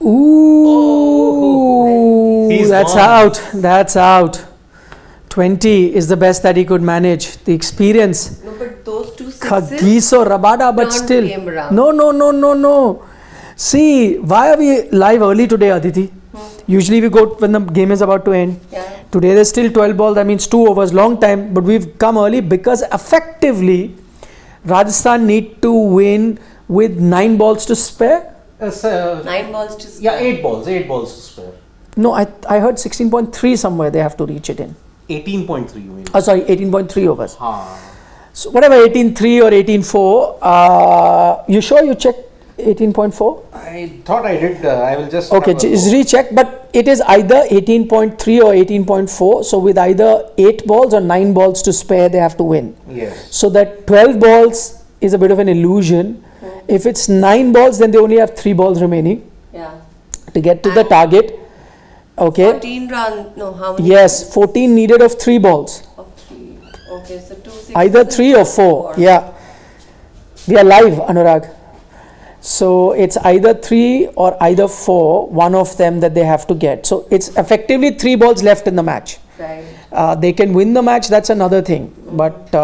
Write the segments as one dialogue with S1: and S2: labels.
S1: Ooh, that's
S2: gone.
S1: out. That's out. 20 is the best that he could manage. The experience.
S3: No, but those two sixes
S1: Khagis or Rabada, but
S3: turned
S1: still.
S3: game around.
S1: No. See, why are we live early today, Aditi? Usually we go when the game is about to end.
S3: Yeah.
S1: Today there's still 12 balls, that means 2 overs, long time, but we've come early because effectively Rajasthan need to win with 9 balls to spare.
S3: 9 balls to spare.
S2: Yeah, 8 balls to spare.
S1: No, I heard 16.3 somewhere they have to reach it in.
S2: 18.3 you mean?
S1: Oh, sorry, 18.3 overs.
S2: Haan.
S1: So whatever, 18.3 or 18.4, you sure you checked 18.4?
S2: I thought I did. I will just.
S1: Okay,
S2: have a
S1: just
S2: look.
S1: recheck, but it is either 18.3 or 18.4. So with either 8 balls or 9 balls to spare, they have to win.
S2: Yes.
S1: So that 12 balls is a bit of an illusion. If it's 9 balls, then they only have 3 balls remaining
S3: Yeah.
S1: to get to the target. Okay.
S3: 14 run. No, how many?
S1: Yes, 14 needed of 3 balls.
S3: Of 3. Okay, so 2 6.
S1: Either 3 or 4. Yeah. We are live, Anurag. So it's either 3 or either 4, one of them that they have to get. So it's effectively 3 balls left in the match.
S3: Right.
S1: They can win the match, that's another thing. But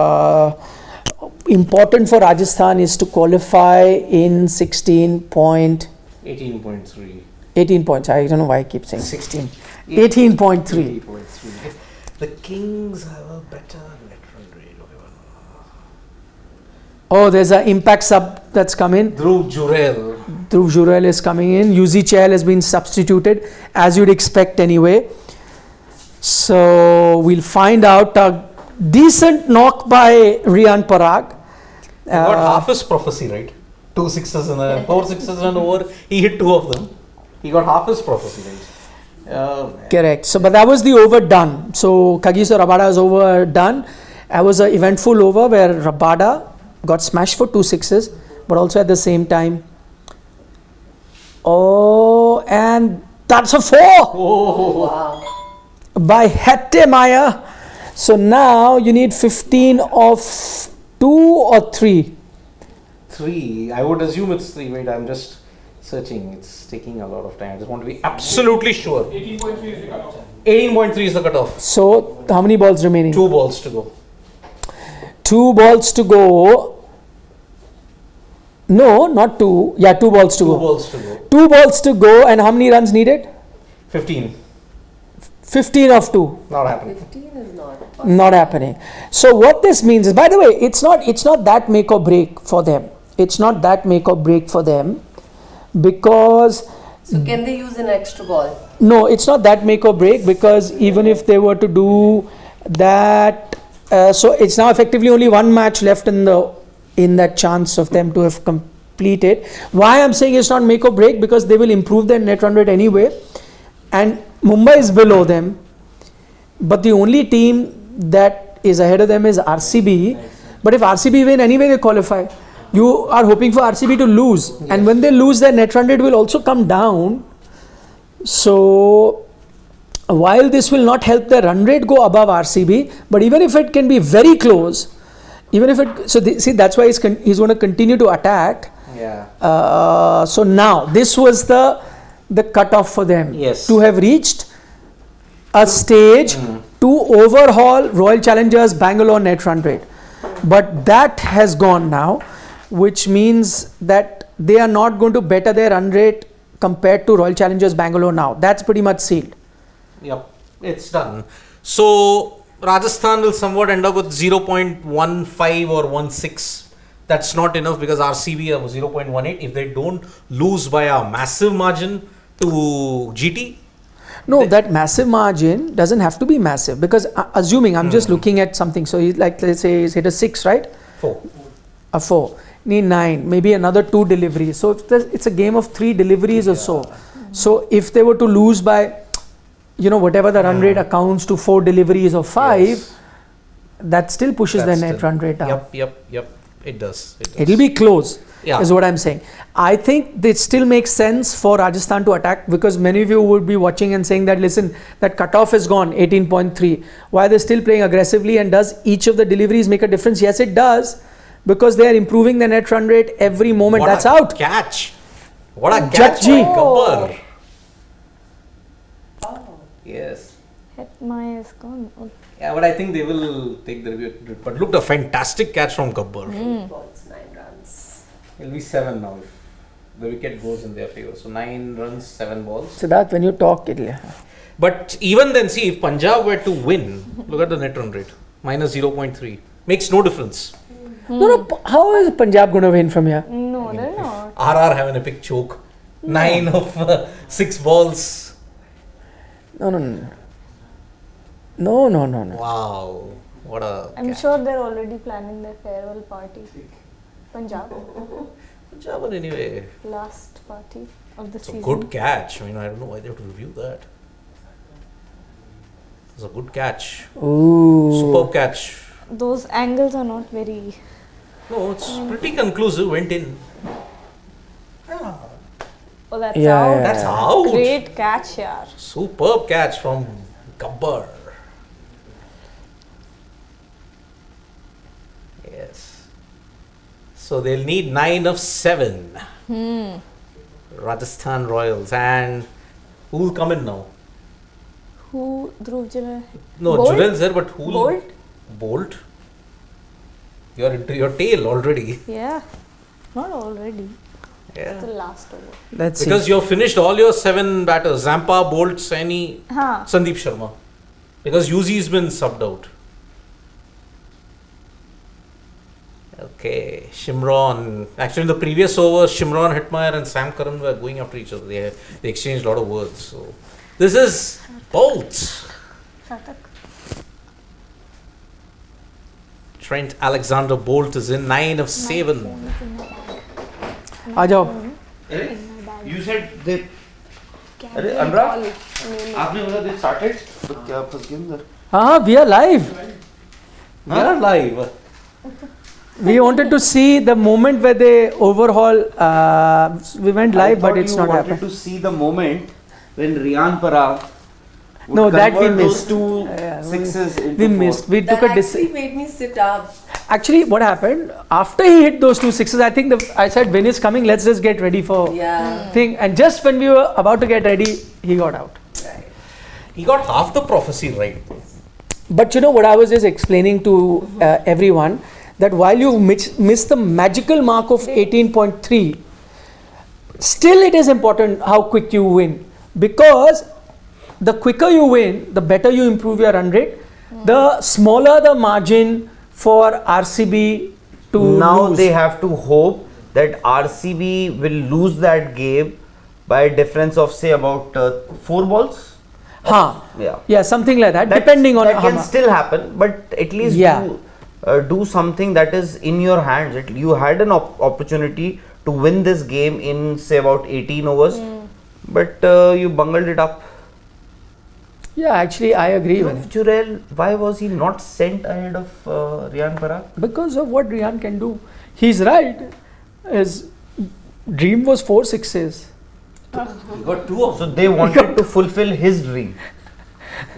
S1: important for Rajasthan is to qualify in
S2: 18.3.
S1: 18 points. I don't know why I keep saying 16. 18.3.
S2: 18.3. The Kings have a better net run rate.
S1: Oh, there's an impact sub that's come in.
S2: Dhruv Jurel.
S1: Dhruv Jurel is coming in. Yuzi Chahal has been substituted, as you'd expect anyway. So we'll find out. A decent knock by Riyan Parag.
S2: He got half his prophecy, right? 2 sixes and 4 sixes and over. He hit 2 of them. He got half his prophecy, right?
S1: Correct. So, but that was the over done. So Kagiso Rabada is overdone. That was an eventful over where Rabada got smashed for 2 sixes, but also at the same time. Oh, and that's a 4
S3: Oh, wow.
S1: by Hette Maya. So now you need 15 of 2 or 3.
S2: 3. I would assume it's 3. Wait, I'm just searching. It's taking a lot of time. I just want to be absolutely sure.
S4: 18.3 is the cutoff.
S2: 18.3 is the cutoff.
S1: So how many balls remaining?
S2: 2 balls to go.
S1: 2 balls to go. No, not 2. Yeah, 2 balls to
S2: 2
S1: go.
S2: balls to go.
S1: 2 balls to go, and how many runs needed?
S2: 15.
S1: 15 of 2.
S2: Not happening.
S3: 15 is not.
S1: Not happening. So what this means is, by the way, it's not that make or break for them. It's not that make or break for them, because
S3: So can they use an extra ball?
S1: no, it's not that make or break, because even if they were to do that, so it's now effectively only one match left in that chance of them to have completed. Why I'm saying it's not make or break, because they will improve their net run rate anyway, and Mumbai is below them, but the only team that is ahead of them is RCB. But if RCB win anyway, they qualify. You are hoping for RCB to lose, and when they lose, their net run rate will also come down. So while this will not help their run rate go above RCB, but even if it can be very close, even if it, so see, that's why he's going to continue to attack.
S2: Yeah.
S1: So now this was the cutoff for them,
S2: Yes.
S1: to have reached a stage to overhaul Royal Challengers Bangalore net run rate. But that has gone now, which means that they are not going to better their run rate compared to Royal Challengers Bangalore now. That's pretty much sealed.
S2: Yep. It's done. So Rajasthan will somewhat end up with 0.15 or 16. That's not enough, because RCB have 0.18. If they don't lose by a massive margin to GT.
S1: No, that massive margin doesn't have to be massive, because assuming I'm just looking at something. So let's say he's hit a 6, right?
S2: 4.
S1: A 4. Need 9, maybe another 2 deliveries. So if it's a game of 3 deliveries or so. So if they were to lose by, whatever the run rate accounts to 4 deliveries or 5,
S2: Yes.
S1: that still pushes their net run rate down.
S2: Yep. It does.
S1: It'll be close,
S2: Yeah.
S1: is what I'm saying. I think it still makes sense for Rajasthan to attack, because many of you would be watching and saying that, listen, that cutoff is gone, 18.3. Why are they still playing aggressively, and does each of the deliveries make a difference? Yes, it does, because they are improving the net run rate every moment.
S2: What
S1: That's
S2: a
S1: out.
S2: catch. What a catch by
S1: Judgy.
S2: Gabbar. Yes.
S4: Hetmai is gone. Oh,
S2: Yeah, but I think they will take the review. But looked a fantastic catch from Gabbar.
S3: Balls, 9 runs.
S2: It'll be 7 now if the wicket goes in their favor. So 9 runs, 7 balls.
S1: Siddharth, when you talk, it'll...
S2: But even then, see, if Punjab were to win, look at the net run rate. Minus 0.3. Makes no difference.
S1: No, how is Punjab going to win from here?
S4: no, they're not.
S2: RR have an epic choke. 9 of 6 balls.
S1: No.
S2: Wow. What a
S4: I'm
S2: catch.
S4: sure they're already planning their farewell party. Punjab.
S2: Punjab, but anyway,
S4: Last party of the
S2: it's a
S4: season.
S2: good catch. I mean, I don't know why they have to review that. It's a good catch.
S1: Ooh.
S2: Superb catch.
S4: Those angles are not very.
S2: No, it's pretty conclusive. Went in.
S4: Oh, that's
S1: Yeah,
S4: out.
S1: yeah.
S2: That's out.
S4: Great catch, yaar.
S2: Superb catch from Gabbar. Yes. So they'll need 9 of 7. Rajasthan Royals. And who'll come in now?
S4: Who? Dhruv Jurel?
S2: No,
S4: Bolt?
S2: Jurel's there, but who'll.
S4: Bolt?
S2: Bolt? You're into your tail already.
S4: Yeah. Not already. The
S2: Yeah.
S4: last over.
S1: Let's
S2: Because
S1: see.
S2: you've finished all your 7 batters. Zampa, Bolt, Saini,
S4: Huh.
S2: Sandeep Sharma. Because Yuzi's been subbed out. Okay, Shimron. Actually, in the previous over, Shimron, Hetmeyer, and Sam Curran were going after each other. They exchanged a lot of words. So this is Bolt.
S4: Shatak.
S2: Trent Alexander Bolt is in 9 of 7.
S1: आ जाओ.
S5: You said they. अरे अनुराग, आपने बोला they started, तो क्या फंस गए अंदर?
S1: We are live.
S2: We are live.
S1: We wanted to see the moment where they overhaul. We went live, but it's not
S5: I thought you
S1: happened.
S5: wanted to see the moment when Riyan Parag would
S1: No, that we
S5: convert those
S1: missed.
S5: 2
S1: Yeah,
S5: sixes into
S1: We
S5: 4.
S1: missed. We
S3: That
S1: took a
S3: actually
S1: decision.
S3: made me sit up.
S1: Actually, what happened after he hit those 2 sixes? I think I said, "When is coming? Let's just get ready for
S3: Yeah.
S1: thing." And just when we were about to get ready, he got out.
S3: Right.
S2: He got half the prophecy right.
S1: But you know what I was just explaining to everyone, that while you miss the magical mark of 18.3, still it is important how quick you win, because the quicker you win, the better you improve your run rate, the smaller the margin for RCB to
S5: Now
S1: lose.
S5: they have to hope that RCB will lose that game by a difference of say about 4 balls.
S1: Yeah, something like that, depending on
S5: that
S1: how
S5: can still happen, but at least
S1: Yeah.
S5: do something that is in your hands. You had an opportunity to win this game in say about 18 overs, but you bungled it up.
S1: Yeah, actually I agree with him.
S5: Jurel, why was he not sent ahead of Riyan Parag?
S1: Because of what Riyan can do. He's right. His dream was 4 sixes.
S2: He got 2 of
S5: So they wanted to fulfill his dream.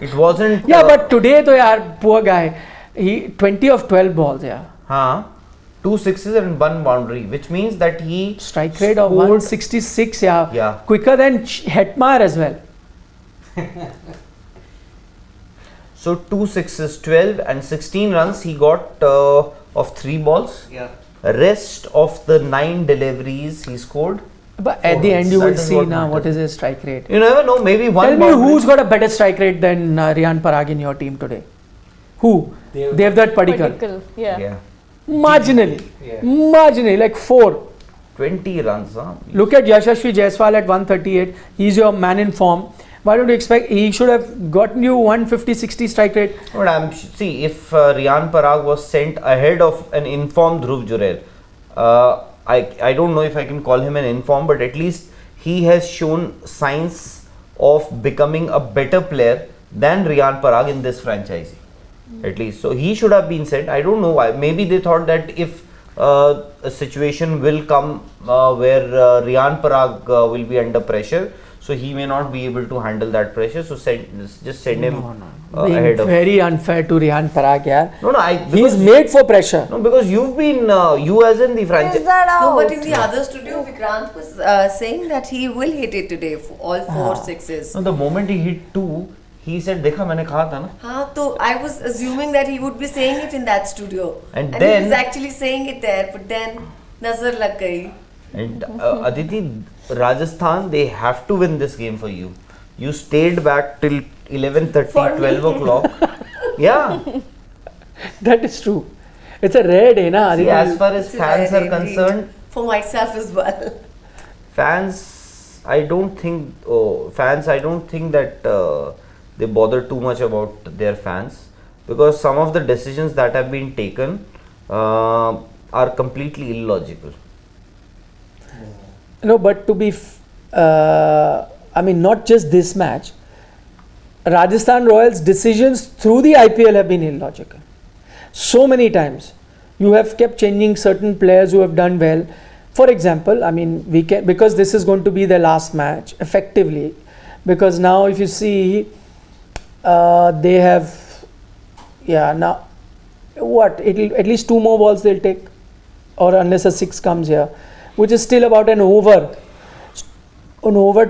S5: It wasn't.
S1: Yeah, but today, though, yaar, poor guy. He 20 of 12 balls, yeah.
S5: 2 sixes and 1 boundary, which means that he
S1: Strike rate of
S5: scored-
S1: 166, yeah.
S5: Yeah.
S1: Quicker than Hetmeyer as well.
S5: So 2 sixes, 12 and 16 runs he got of 3 balls.
S2: Yeah.
S5: Rest of the 9 deliveries he scored.
S1: But at the end, you
S5: That
S1: will
S5: is
S1: see
S5: what
S1: now what
S5: matters.
S1: is his strike rate.
S5: You never know, maybe one
S1: Tell me
S5: boundary-
S1: who's got a better strike rate than Riyan Parag in your team today? Who? Devdutt Padikkal.
S4: Particle. Yeah.
S5: Yeah.
S1: Marginally.
S2: Yeah.
S1: Marginally, like 4.
S5: 20 runs, huh?
S1: Look at Yashasvi Jaiswal at 138. He's your man in form. Why don't you expect he should have gotten you 150-60 strike rate?
S5: But see, if Riyan Parag was sent ahead of an informed Dhruv Jurel, I don't know if I can call him an informed, but at least he has shown signs of becoming a better player than Riyan Parag in this franchise. At least, so he should have been sent. I don't know why. Maybe they thought that if a situation will come where Riyan Parag will be under pressure, so he may not be able to handle that pressure. So just send him
S1: Being
S5: ahead of.
S1: very unfair to Riyan Parag, yeah.
S5: No,
S1: He's
S5: because,
S1: made for pressure.
S5: no, because you've been you as in the
S4: Is
S5: franchise.
S4: that out?
S3: No, but in the other studio, Vikrant was saying that he will hit it today, all four sixes.
S5: No, the moment he hit 2, he said, "Dekha, मैंने कहा था ना."
S3: हाँ, तो I was assuming that he would be saying it in that studio.
S5: And
S3: he
S5: then-
S3: was actually saying it there, but then nazar lag gayi.
S5: And Aditi, Rajasthan, they have to win this game for you. You stayed back till 11:30,
S3: For
S5: 12
S3: me.
S5: o'clock. Yeah.
S1: That is true. It's a rare day, na?
S5: See,
S1: Aditi?
S5: as far as
S3: It's
S5: fans
S3: very
S5: are concerned,
S3: for myself as well.
S5: fans, I don't think that they bother too much about their fans, because some of the decisions that have been taken are completely illogical.
S1: No, but to be, I mean, not just this match. Rajasthan Royals' decisions through the IPL have been illogical. So many times, you have kept changing certain players who have done well. For example, I mean, we can, because this is going to be the last match, effectively. Because now, if you see, they have, now, what? It'll at least 2 more balls they'll take, or unless a 6 comes here, which is still about an over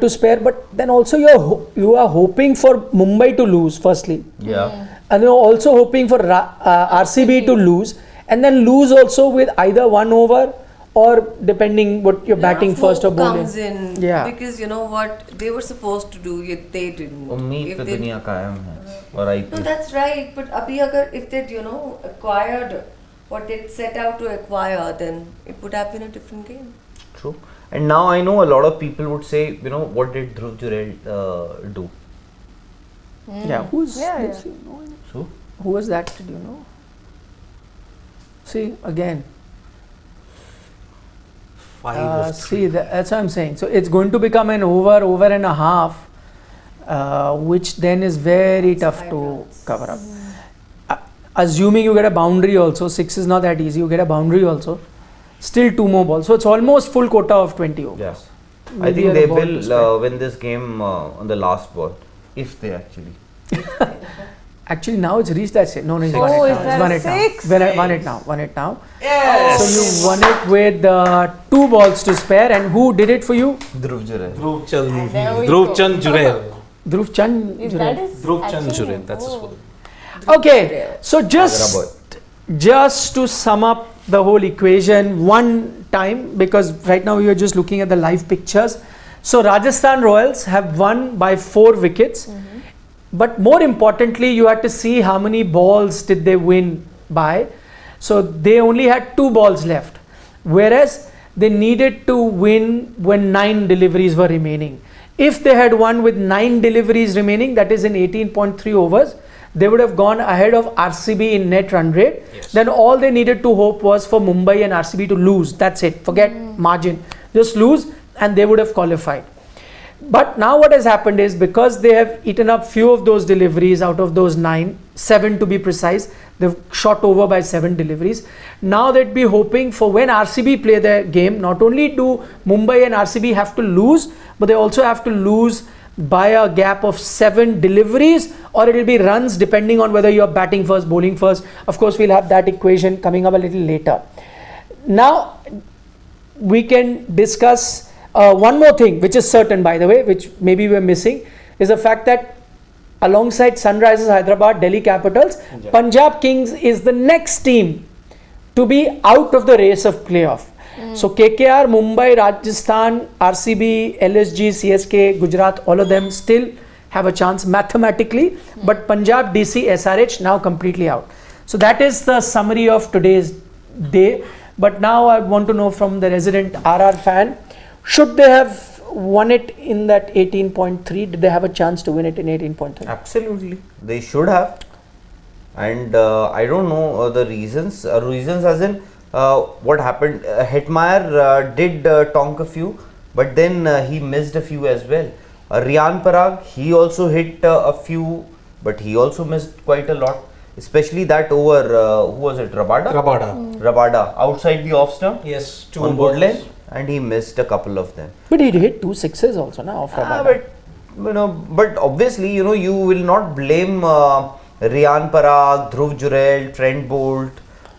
S1: to spare. But then also you are hoping for Mumbai to lose firstly,
S5: Yeah.
S1: and you're also hoping for RCB to lose, and then lose also with either 1 over or depending what you're batting
S3: Enough
S1: first or
S3: hope
S1: bowling.
S3: comes in,
S1: Yeah.
S3: because you know what they were supposed to do, yet they didn't.
S5: उम्मीद
S3: If
S5: पे
S3: they-
S5: दुनिया कायम है और
S3: No,
S5: IPL.
S3: that's right. But abhi agar if they'd acquired what they'd set out to acquire, then it would have been a different game.
S5: True. And now I know a lot of people would say, what did Dhruv Jurel do?
S1: Yeah, who's
S4: Yeah,
S1: this?
S4: yeah.
S1: You know?
S5: So,
S1: Who was that? Did you know? See again.
S2: 5 of 3.
S1: See, that's what I'm saying. So it's going to become an over and a half, which then is very tough
S3: 5
S1: to
S3: runs.
S1: cover up. Assuming you get a boundary also, 6 is not that easy. You get a boundary also. Still 2 more balls. So it's almost full quota of 20 overs.
S5: yeah. I
S1: Maybe
S5: think
S1: a
S5: they
S1: ball to spare.
S5: will win this game on the last ball, if they actually.
S1: Actually, now it's reached that stage. No, he's
S4: Oh,
S1: won it
S4: is
S1: now. He's
S4: that
S1: won
S4: a
S1: it now.
S4: 6?
S1: Won it now.
S2: Yes!
S1: So you won it with 2 balls to spare. And who did it for you?
S5: Dhruv Jurel.
S4: There we
S2: Dhruv
S4: go.
S2: Chand Jurel.
S1: Dhruv Chand.
S4: Is
S1: Jurel.
S4: that his
S2: Dhruv Chand
S4: actual
S2: Jurel,
S4: name?
S2: that's his
S4: Oh.
S2: full name.
S1: Okay, so just to sum up the whole equation one time, because right now we are just looking at the live pictures. So Rajasthan Royals have won by 4 wickets, but more importantly, you had to see how many balls did they win by. So they only had 2 balls left, whereas they needed to win when 9 deliveries were remaining. If they had won with 9 deliveries remaining, that is in 18.3 overs, they would have gone ahead of RCB in net run rate.
S2: Yes.
S1: Then all they needed to hope was for Mumbai and RCB to lose. That's it. Forget margin. Just lose and they would have qualified. But now what has happened is, because they have eaten up few of those deliveries out of those 9, 7 to be precise, they've shot over by 7 deliveries. Now they'd be hoping for when RCB play their game, not only do Mumbai and RCB have to lose, but they also have to lose by a gap of 7 deliveries, or it will be runs depending on whether you're batting first, bowling first. Of course, we'll have that equation coming up a little later. Now we can discuss one more thing, which is certain, by the way, which maybe we're missing, is the fact that alongside Sunrisers Hyderabad, Delhi Capitals, Punjab Kings is the next team to be out of the race of playoff. So KKR, Mumbai, Rajasthan, RCB, LSG, CSK, Gujarat, all of them still have a chance mathematically, but Punjab, DC, SRH now completely out. So that is the summary of today's day. But now I want to know from the resident RR fan, should they have won it in that 18.3? Did they have a chance to win it in 18.3?
S5: Absolutely, they should have. And I don't know the reasons. Reasons as in what happened. Hetmeyer did tonk a few, but then he missed a few as well. Riyan Parag, he also hit a few, but he also missed quite a lot. Especially that over, who was it? Rabada? Rabada, outside the off stump.
S2: Yes, 2
S5: on
S2: balls.
S5: Woodland, and he missed a couple of them.
S1: But he hit 2 sixes also now off Rabada.
S5: But But obviously, you will not blame Riyan Parag, Dhruv Jurel, Trent Bolt,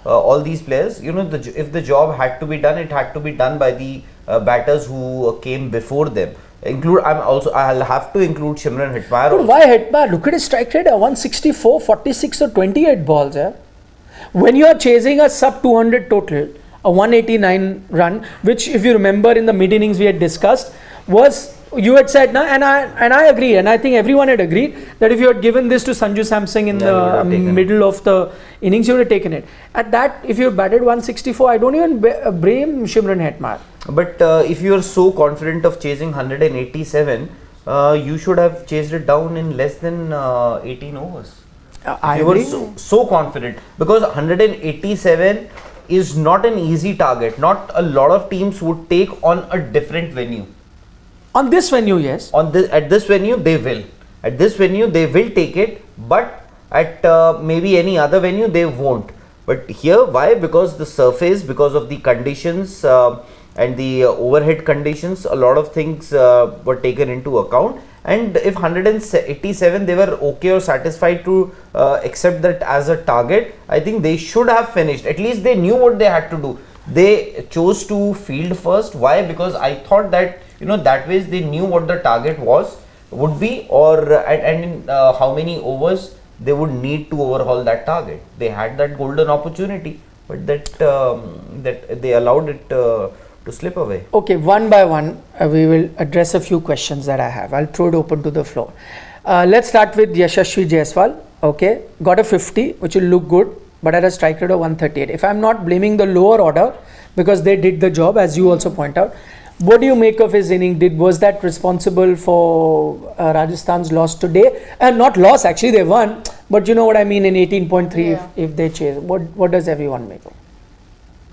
S5: all these players. If the job had to be done, it had to be done by the batters who came before them. I'll have to include Shimron Hetmyer.
S1: But why Hetmyer? Look at his strike rate, 164, 46 or 28 balls. When you are chasing a sub 200 total, a 189 run, which if you remember in the mid innings we had discussed, was you had said, and I agree, and I think everyone had agreed that if you had given this to Sanju Samson in the middle of the innings, you would have taken it. At that, if you batted 164, I don't even blame Shimron Hetmyer.
S5: But if you are so confident of chasing 187, you should have chased it down in less than 18 overs.
S1: I
S5: You were
S1: agree.
S5: so confident, because 187 is not an easy target. Not a lot of teams would take on a different venue.
S1: On this venue, yes.
S5: At this venue, they will. At this venue, they will take it, but at maybe any other venue, they won't. But here, why? Because the surface, because of the conditions and the overhead conditions, a lot of things were taken into account. And if 187 they were okay or satisfied to accept that as a target, I think they should have finished. At least they knew what they had to do. They chose to field first. Why? Because I thought that that way they knew what the target would be, or and in how many overs they would need to overhaul that target. They had that golden opportunity, but that they allowed it to slip away.
S1: Okay, one by one, we will address a few questions that I have. I'll throw it open to the floor. Let's start with Yashasvi Jaiswal. Okay, got a 50, which will look good, but at a strike rate of 138. If I'm not blaming the lower order, because they did the job, as you also point out, what do you make of his inning? Was that responsible for Rajasthan's loss today? Not loss, actually they won, but you know what I mean, in 18.3 if they chase. What does everyone make of?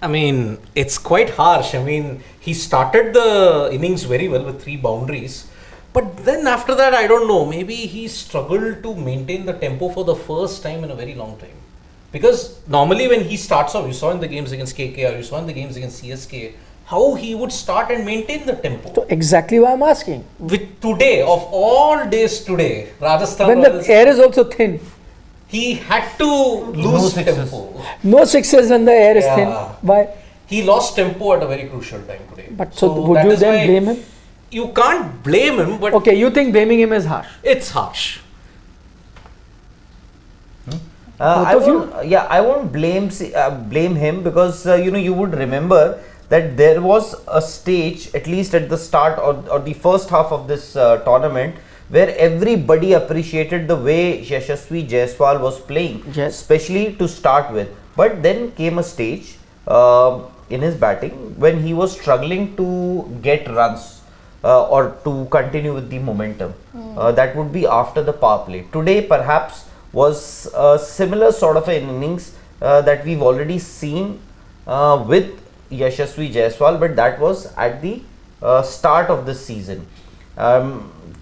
S2: I mean, it's quite harsh. I mean, he started the innings very well with 3 boundaries. But then after that, I don't know, maybe he struggled to maintain the tempo for the first time in a very long time. Because normally when he starts off, you saw in the games against KKR, you saw in the games against CSK, how he would start and maintain the tempo.
S1: So exactly why I'm asking.
S2: With today, of all days today, Rajasthan
S1: When the air is also thin.
S2: he had to lose tempo.
S1: No sixes when the air is thin. Why?
S2: He lost tempo at a very crucial time today.
S1: But so would
S2: that
S1: you
S2: is
S1: then
S2: why
S1: blame him?
S2: You can't blame him, but
S1: Okay, you think blaming him is harsh?
S2: it's harsh.
S5: I won't blame him, because you would remember that there was a stage, at least at the start or the first half of this tournament, where everybody appreciated the way Yashasvi Jaiswal was playing,
S1: Yes.
S5: especially to start with. But then came a stage in his batting when he was struggling to get runs or to continue with the momentum. That would be after the power play. Today, perhaps, was a similar sort of an innings that we've already seen with Yashasvi Jaiswal, but that was at the start of the season.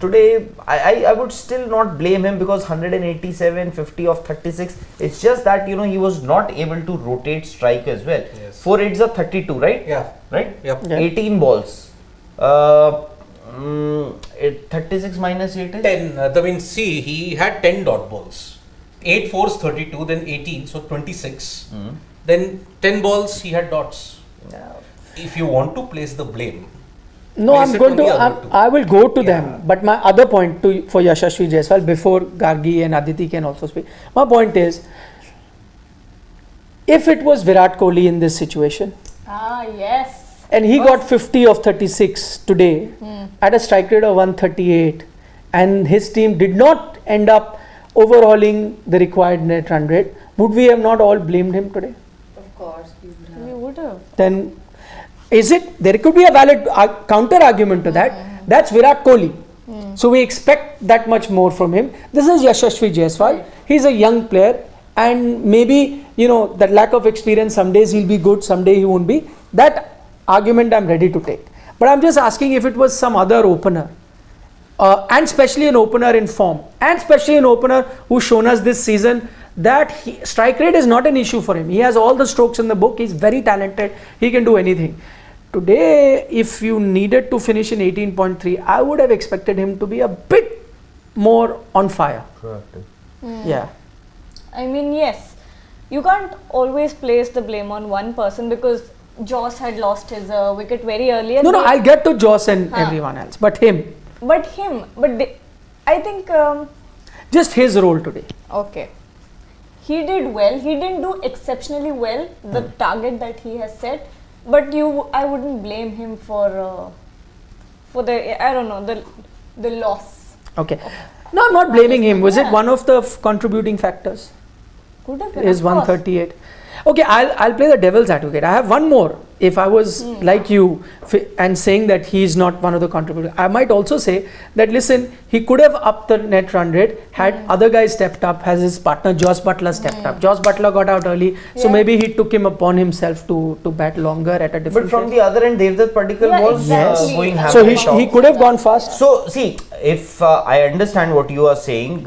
S5: Today, I would still not blame him, because 187, 50 of 36, it's just that he was not able to rotate strike as well.
S2: Yes.
S5: 4 8s are 32, right?
S2: Yeah.
S5: Right?
S2: Yep.
S1: Yeah.
S5: 18 balls. 36 minus 8 is?
S2: 10. See, he had 10 dot balls. 8 fours 32, then 18, so 26. Then 10 balls he had dots. If you want to place the blame,
S1: No,
S2: place
S1: I'm
S2: it
S1: going
S2: on
S1: to.
S2: the other two.
S1: I will go to them. But my other point for Yashasvi Jaiswal, before Gargi and Aditi can also speak, my point is, if it was Virat Kohli in this situation,
S4: Yes.
S1: and he got 50 of 36 today at a strike rate of 138, and his team did not end up overhauling the required net run rate, would we have not all blamed him today?
S3: Of course, we would have.
S4: We would have.
S1: Then there could be a valid counter argument to that. That's Virat Kohli. So we expect that much more from him. This is Yashasvi Jaiswal. He's a young player, and maybe that lack of experience, some days he'll be good, some day he won't be. That argument I'm ready to take. But I'm just asking, if it was some other opener, and especially an opener in form, and especially an opener who's shown us this season that strike rate is not an issue for him. He has all the strokes in the book. He's very talented. He can do anything. today, if you needed to finish in 18.3, I would have expected him to be a bit more on fire.
S5: Proactive.
S1: Yeah.
S4: I mean, yes, you can't always place the blame on one person because Jos had lost his wicket very early. And
S1: No,
S4: they-
S1: I'll get to Jos and everyone else, but him.
S4: I think,
S1: Just his role today.
S4: okay, he did well. He didn't do exceptionally well, the target that he has set, but I wouldn't blame him for the, I don't know, the loss.
S1: Okay. No, I'm not blaming him. Was it one of the contributing factors?
S4: Could have been,
S1: Is
S4: of course.
S1: 138. Okay, I'll play the devil's advocate. I have one more. If I was like you and saying that he's not one of the contributors, I might also say that listen, he could have upped the net run rate had other guys stepped up, has his partner Jos Buttler stepped up. Jos Buttler got out early, so maybe he took him upon himself to bat longer at a different
S5: But from
S1: pace.
S5: the other end, Devdutt Padikkal
S4: Yeah,
S5: was
S4: exactly.
S5: going
S1: So
S5: hammer
S1: he could have gone fast.
S5: So see, if I understand what you are saying,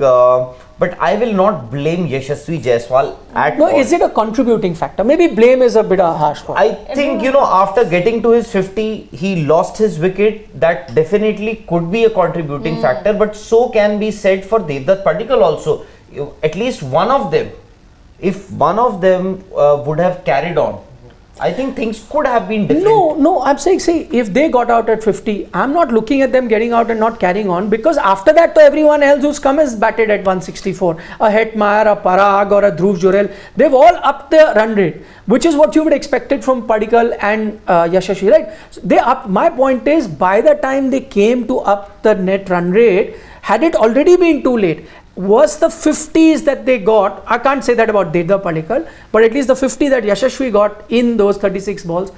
S5: but I will not blame Yashasvi Jaiswal at
S1: No,
S5: all.
S1: is it a contributing factor? Maybe blame is a bit a harsh word.
S5: I think, after getting to his 50, he lost his wicket. That definitely could be a contributing factor, but so can be said for Devdutt Padikkal also. At least one of them, if one of them would have carried on, I think things could have been different.
S1: No, I'm saying, see, if they got out at 50, I'm not looking at them getting out and not carrying on, because after that, to everyone else who's come is batted at 164. A Hetmeyer, a Parag, or a Dhruv Jurel, they've all upped their run rate, which is what you would expected from Padikkal and Yashasvi, right? So they up. My point is, by the time they came to up the net run rate, had it already been too late? Was the 50s that they got, I can't say that about Devdutt Padikkal, but at least the 50 that Yashasvi got in those 36 balls,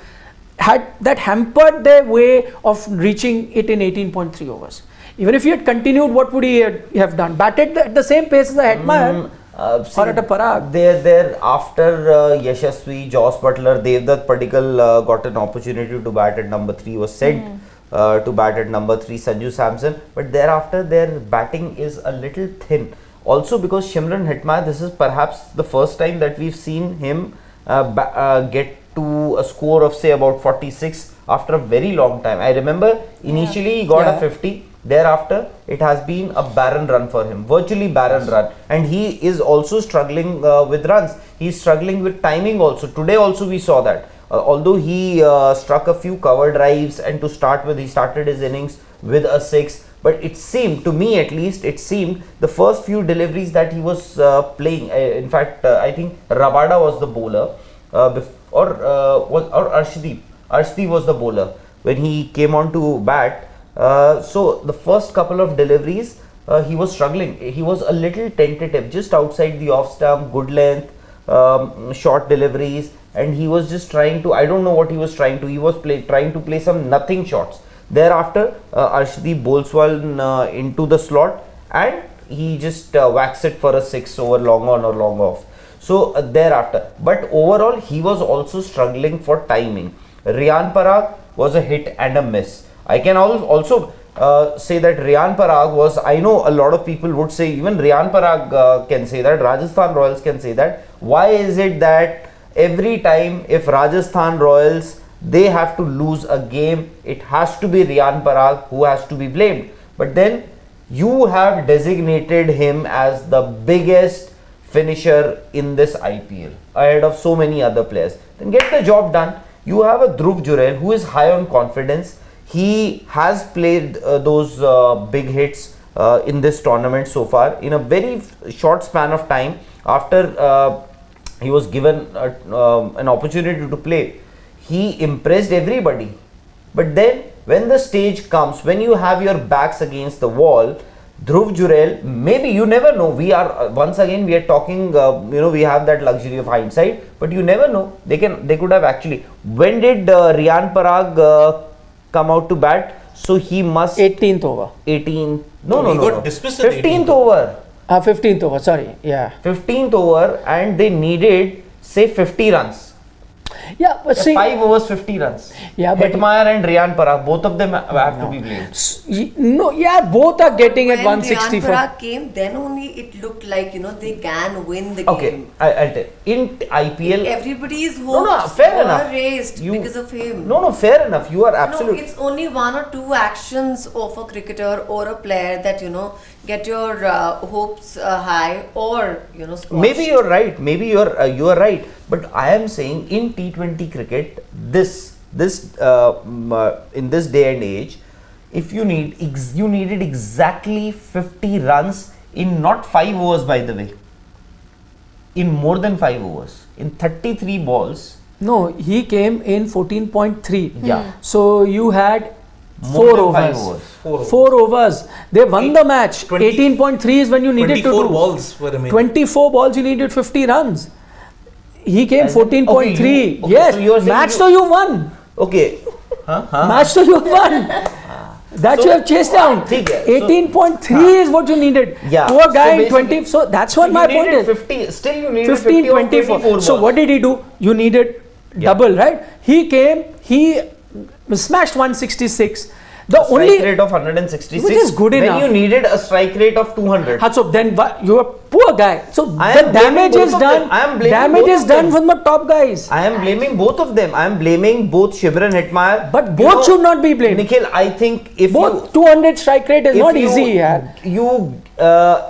S1: had that hampered their way of reaching it in 18.3 overs. Even if he had continued, what would he have done? Batted at the same pace as a Hetmeyer or at a Parag?
S5: There after Yashasvi, Jos Buttler, Devdutt Padikkal got an opportunity to bat at number 3, was sent to bat at number 3, Sanju Samson, but thereafter their batting is a little thin. Also because Shimron Hetmeyer, this is perhaps the first time that we've seen him get to a score of say about 46 after a very long time. I remember initially he got a 50. Thereafter, it has been a barren run for him, virtually barren run, and he is also struggling with runs. He is struggling with timing also. Today also we saw that. Although he struck a few cover drives, and to start with, he started his innings with a 6. But it seemed, to me at least, it seemed the first few deliveries that he was playing. In fact, I think Rabada was the bowler, or Arshdeep. Arshdeep was the bowler when he came on to bat. So the first couple of deliveries, he was struggling. He was a little tentative, just outside the off stump, good length, short deliveries, and he was just trying to, I don't know what he was trying to, he was trying to play some nothing shots. Thereafter, Arshdeep bowls one into the slot, and he just whacks it for a 6 over long on or long off. So thereafter, but overall he was also struggling for timing. Riyan Parag was a hit and a miss. I can also say that Riyan Parag was, I know a lot of people would say, even Riyan Parag can say that, Rajasthan Royals can say that. Why is it that every time if Rajasthan Royals, they have to lose a game, it has to be Riyan Parag who has to be blamed? But then you have designated him as the biggest finisher in this IPL ahead of so many other players. Then get the job done. You have a Dhruv Jurel who is high on confidence. He has played those big hits in this tournament so far in a very short span of time after he was given an opportunity to play. He impressed everybody. But then when the stage comes, when you have your backs against the wall, Dhruv Jurel, maybe, you never know. We are once again we are talking. We have that luxury of hindsight, but you never know. They could have actually. When did Riyan Parag come out to bat? So he must
S1: 18th over.
S5: 18.
S2: He got dismissed in
S5: 15th over.
S1: 15th over. Sorry, yeah.
S5: 15th over, and they needed say 50 runs.
S1: Yeah, but see,
S5: 5 overs, 50 runs.
S1: Yeah, but-
S5: Hetmeyer and Ryan Parag, both of them have to be blamed.
S1: no, yeah, both are getting at
S3: When
S1: 164.
S3: Ryan Parag came, then only it looked like, they can win the
S5: Okay,
S3: game.
S5: I'll tell. In IPL,
S3: Everybody's
S5: No,
S3: hopes
S5: fair
S3: were
S5: enough.
S3: raised
S5: You-
S3: because of him.
S5: no, fair enough. You are
S3: No,
S5: absolutely.
S3: it's only one or two actions of a cricketer or a player that get your hopes high or squashed.
S5: Maybe you're right. Maybe you are right. But I am saying in T20 cricket, in this day and age, if you needed exactly 50 runs in not 5 overs, by the way, in more than 5 overs, in 33 balls.
S1: No, he came in 14.3.
S5: Yeah.
S1: So you had
S5: More
S1: 4
S5: than
S1: overs.
S5: 5 overs.
S1: 4 overs. They won the match.
S2: 20
S1: 18.3 is when you needed to
S2: 24
S1: do.
S2: balls were remaining.
S1: 24 balls, you needed 50 runs. He came
S5: As in-
S1: 14.3.
S5: okay,
S1: Yes,
S5: so you are saying
S1: match
S5: you-
S1: so you won.
S5: Okay.
S1: Match so you won. That
S5: So-
S1: you have chased down.
S5: ठीक है, so-
S1: 18.3 is what you needed.
S5: Yeah,
S1: Poor
S5: so
S1: guy in
S5: basically-
S1: 20. So that's what
S5: So
S1: my
S5: you
S1: point
S5: needed
S1: is.
S5: 50. Still, you needed
S1: 15,
S5: 50 of
S1: 24.
S5: 24
S1: So
S5: balls.
S1: what did he do? You needed double, right? He came, he smashed 166. The
S5: Strike
S1: only
S5: rate of 166,
S1: which is good enough.
S5: when you needed a strike rate of 200.
S1: So then you are poor guy. So
S5: I
S1: the
S5: am blaming
S1: damage
S5: both
S1: is
S5: of
S1: done.
S5: them. I am blaming
S1: Damage
S5: both
S1: is
S5: of
S1: done
S5: them.
S1: from the top guys.
S5: I am blaming both of them. I am blaming both Shibr and Hetmeyer.
S1: But both should not be blamed.
S5: Nikhil, I think if
S1: Both 200 strike rate is
S5: you,
S1: not
S5: if
S1: easy.
S5: you,
S1: yaar.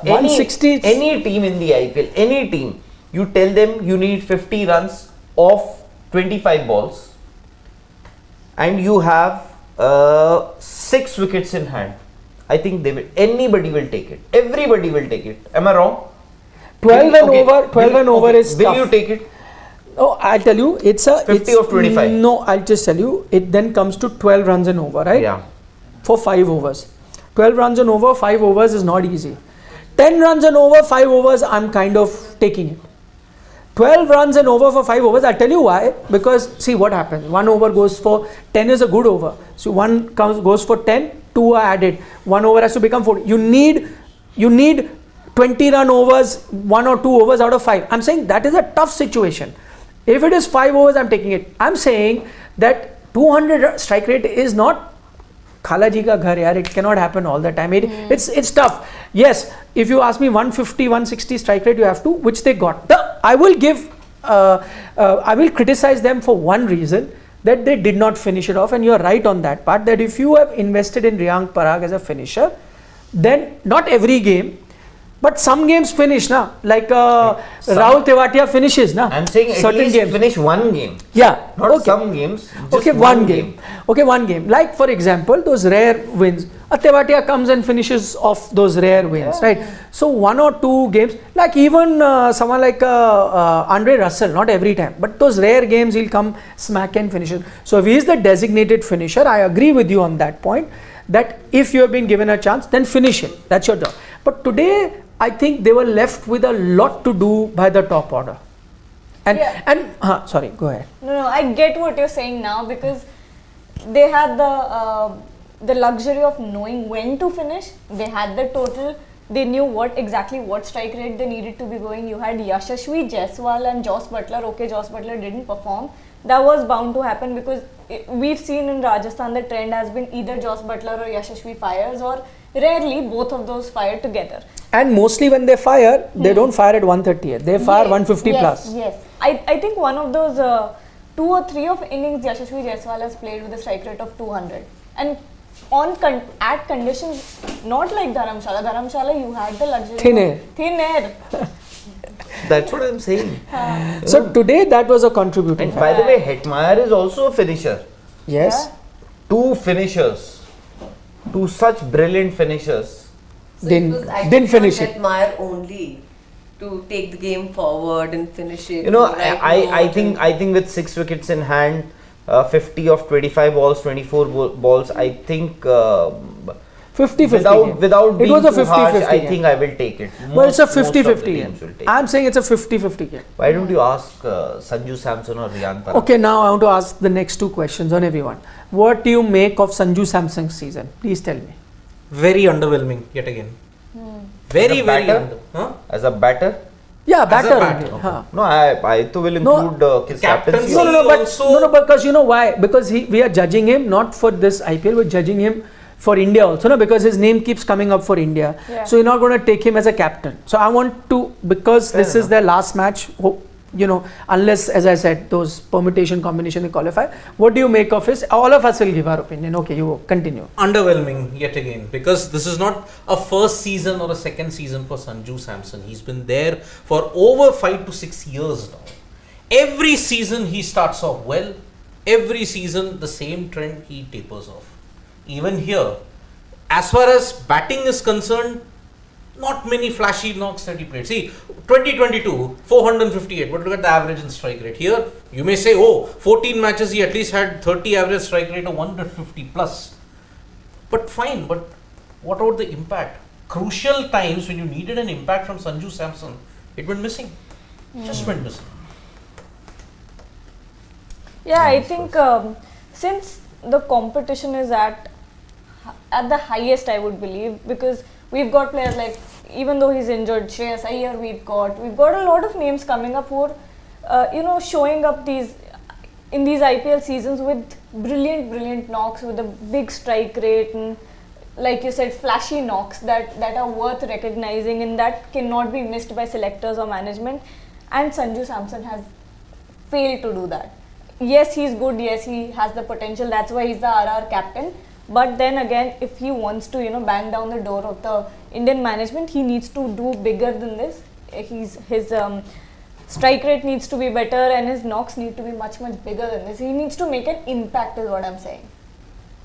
S5: any
S1: 160
S5: any team in the IPL, any team, you tell them you need 50 runs off 25 balls, and you have 6 wickets in hand. I think anybody will take it. Everybody will take it. Am I wrong?
S1: 12 and
S5: Okay,
S1: over. 12 and over is
S5: Will
S1: tough.
S5: you take it?
S1: Oh, I'll tell you, it's a
S5: 50
S1: it's,
S5: of 25.
S1: No, I'll just tell you, it then comes to 12 runs and over, right?
S5: Yeah.
S1: For 5 overs. 12 runs and over, 5 overs is not easy. 10 runs and over, 5 overs, I'm kind of taking it. 12 runs and over for 5 overs, I'll tell you why. Because see what happens. 1 over goes for 10 is a good over. So 1 goes for 10, 2 are added. 1 over has to become 4. You need 20 run overs, 1 or 2 overs out of 5. I'm saying that is a tough situation. If it is 5 overs, I'm taking it. I'm saying that 200 strike rate is not Khala ji ka ghar, yaar. It cannot happen all the time. It's tough. Yes, if you ask me 150, 160 strike rate, you have to, which they got. I will criticize them for one reason, that they did not finish it off, and you are right on that part, that if you have invested in Ryan Parag as a finisher, then not every game, but some games finish, na, like Rahul Tewatia finishes, na.
S5: I'm saying at
S1: certain
S5: least
S1: games.
S5: finish one game.
S1: Yeah,
S5: Not
S1: okay.
S5: some games. Just
S1: Okay, one game. Okay, one game. Like for example, those rare wins. Tewatia comes and finishes off those rare wins, right? So 1 or 2 games, like even someone like Andre Russell, not every time, but those rare games he'll come smack and finish it. So if he is the designated finisher, I agree with you on that point, that if you have been given a chance, then finish it. That's your job. But today, I think they were left with a lot to do by the top order. Sorry, go ahead.
S4: No, I get what you're saying now, because they had the luxury of knowing when to finish. They had the total. They knew exactly what strike rate they needed to be going. You had Yashasvi Jaiswal and Jos Buttler. Okay, Jos Buttler didn't perform. That was bound to happen, because we've seen in Rajasthan the trend has been either Jos Buttler or Yashasvi fires, or rarely both of those fire together.
S1: And mostly when they fire, they don't fire at 138. They fire 150 plus.
S4: Yes. I think one of those 2 or 3 of innings Yashasvi Jaiswal has played with a strike rate of 200. And at conditions not like Dharamshala. Dharamshala, you had the luxury
S1: Thin
S4: of
S1: air.
S4: Thin air.
S5: That's what I'm saying.
S1: So today that was a contributing
S5: And
S1: factor.
S5: by the way, Hetmeyer is also a finisher.
S1: Yes.
S5: 2 finishers. 2 such brilliant finishers.
S3: So
S1: Didn't-
S3: it was actually
S1: didn't finish
S3: on
S1: it.
S3: Hetmeyer only to take the game forward and finish it.
S5: You know,
S3: right
S5: I
S3: note
S5: think with 6 wickets in hand, 50 of 25 balls, 24 balls, I think
S1: 50-50
S5: without
S1: It
S5: being
S1: was a
S5: too harsh,
S1: 50-50
S5: I
S1: game.
S5: think I will take it.
S1: But it's a
S5: Most of the
S1: 50-50
S5: teams will
S1: game.
S5: take
S1: I'm
S5: it.
S1: saying it's a 50-50 game.
S5: Why don't you ask Sanju Samson or Ryan Parag?
S1: Okay, now I want to ask the next 2 questions on everyone. What do you make of Sanju Samson's season? Please tell me.
S2: Very underwhelming yet again. Very,
S5: As a
S2: very
S5: batter? As a batter?
S1: Yeah,
S2: As a
S1: batter.
S2: batter.
S1: only. Huh.
S5: No, I too will include his captaincy.
S2: captaincy.
S1: No, because you know why? Because we are judging him not for this IPL, we're judging him for India also, no? Because his name keeps coming up for India.
S4: Yeah.
S1: So you're not going to take him as a captain. So I want to, because this is their last match, unless, as I said, those permutation combination they qualify. What do you make of his? All of us will give our opinion. Okay, you continue.
S2: Underwhelming yet again, because this is not a first season or a second season for Sanju Samson. He's been there for over 5 to 6 years now. Every season he starts off well. Every season the same trend, he tapers off. Even here, as far as batting is concerned, not many flashy knocks that he played. See, 2022, 458, but look at the average and strike rate. Here, you may say, 14 matches, he at least had 30 average strike rate of 150 plus. But fine, but what about the impact? Crucial times when you needed an impact from Sanju Samson, it went missing. Just went missing.
S4: Yeah, I think since the competition is at the highest, I would believe, because we've got players like, even though he's injured, Shreyas Iyer, we've got a lot of names coming up who are, showing up in these IPL seasons with brilliant knocks, with a big strike rate, and like you said, flashy knocks that are worth recognizing and that cannot be missed by selectors or management. And Sanju Samson has failed to do that. Yes, he's good. Yes, he has the potential. That's why he's the RR captain. But then again, if he wants to, bang down the door of the Indian management, he needs to do bigger than this. His strike rate needs to be better, and his knocks need to be much bigger than this. He needs to make an impact, is what I'm saying.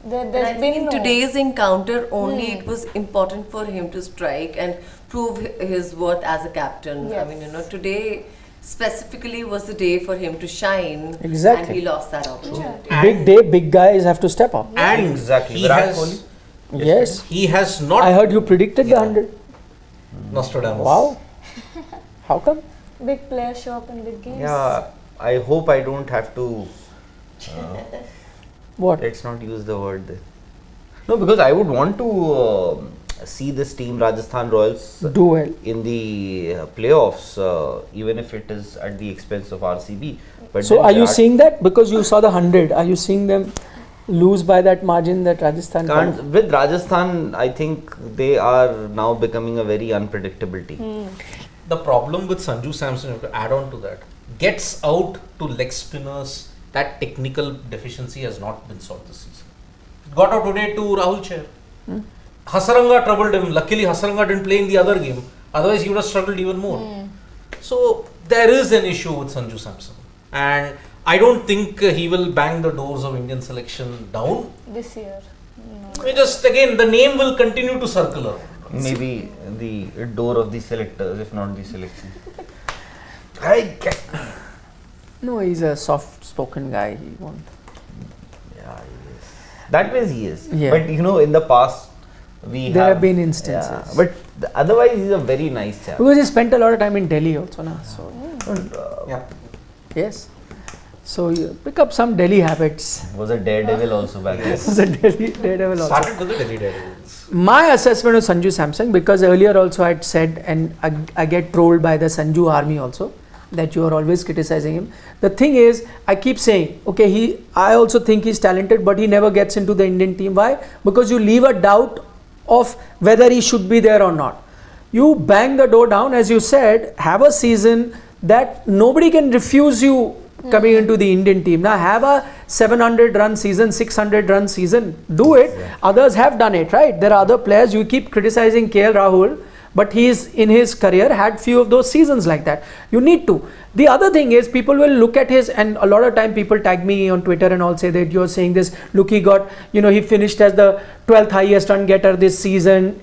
S3: And I think in today's encounter only it was important for him to strike and prove his worth as a captain.
S4: Yes.
S3: I mean, today specifically was the day for him to shine.
S1: Exactly.
S3: And he lost that opportunity.
S1: Big day, big guys have to step up.
S2: And
S5: Exactly.
S2: he
S5: Virat
S2: has,
S5: Kohli.
S1: Yes.
S2: he has not.
S1: I heard you predicted the 100.
S2: Nostradamus.
S1: Wow. How come?
S4: Big players show up in big games.
S5: Yeah, I hope I don't have to.
S1: What?
S5: Let's not use the word there. No, because I would want to see this team, Rajasthan Royals,
S1: Do well.
S5: in the playoffs, even if it is at the expense of RCB. But
S1: So
S5: then
S1: are you
S5: Virat
S1: seeing that? Because you saw the 100. Are you seeing them lose by that margin that Rajasthan
S5: can't,
S1: got?
S5: with Rajasthan, I think they are now becoming a very unpredictable team.
S2: The problem with Sanju Samson, to add on to that, gets out to leg spinners. That technical deficiency has not been solved this season. Got out today to Rahul Chair. Hasaranga troubled him. Luckily, Hasaranga didn't play in the other game. Otherwise, he would have struggled even more. So, there is an issue with Sanju Samson. And I don't think he will bang the doors of Indian selection down.
S4: This year.
S2: Just again, the name will continue to circle around.
S5: Maybe the door of the selectors, if not the selection.
S1: No, he's a soft-spoken guy. He won't.
S5: Yeah, he is. That way he is.
S1: Yeah.
S5: But in the past,
S1: There have been instances.
S5: Yeah, but otherwise, he's a very nice chap.
S1: Because he spent a lot of time in Delhi also, na? So
S2: Yeah.
S1: yes. So you pick up some Delhi habits.
S5: Was a daredevil also back then.
S1: Was a Delhi daredevil also.
S2: Started with the Delhi Daredevils.
S1: My assessment of Sanju Samson, because earlier also I'd said, and I get trolled by the Sanju army also, that you are always criticizing him. The thing is, I keep saying, okay, I also think he's talented, but he never gets into the Indian team. Why? Because you leave a doubt of whether he should be there or not. You bang the door down, as you said, have a season that nobody can refuse you coming into the Indian team. Now have a 700 run season, 600 run season, do it. Yeah. Others have done it, right? There are other players, you keep criticizing KL Rahul, but he's in his career had few of those seasons like that. You need to. The other thing is, people will look at his, and a lot of time people tag me on Twitter and all, say that you're saying this, look, he got, he finished as the 12th highest run getter this season,